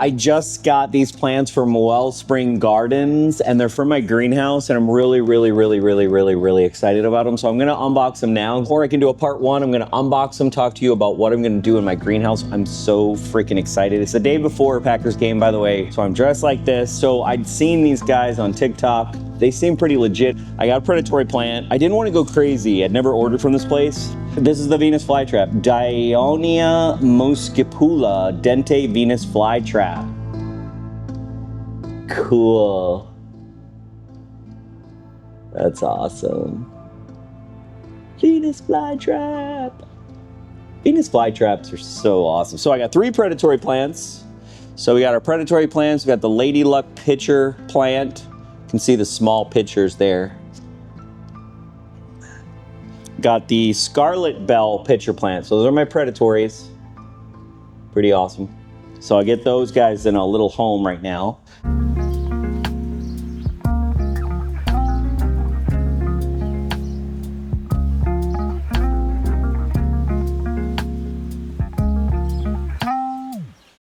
I just got these plants from Wellspring Gardens and they're from my greenhouse and I'm really excited about them. So I'm gonna unbox them now, or I can do a part one. I'm gonna unbox them, talk to you about what I'm gonna do in my greenhouse. I'm so freaking excited. It's the day before Packers game, by the way. So I'm dressed like this. So I'd seen these guys on TikTok. They seem pretty legit. I got a predatory plant. I didn't want to go crazy. I'd never ordered from this place. This is the Venus flytrap. Dionaea muscipula, Dente Venus flytrap. Cool. That's awesome. Venus flytrap. Venus flytraps are so awesome. So I got 3 predatory plants. So we got our predatory plants. We got the Lady Luck pitcher plant. You can see the small pitchers there. Got the Scarlet Bell pitcher plants. So those are my predatories. Pretty awesome. So I get those guys in a little home right now.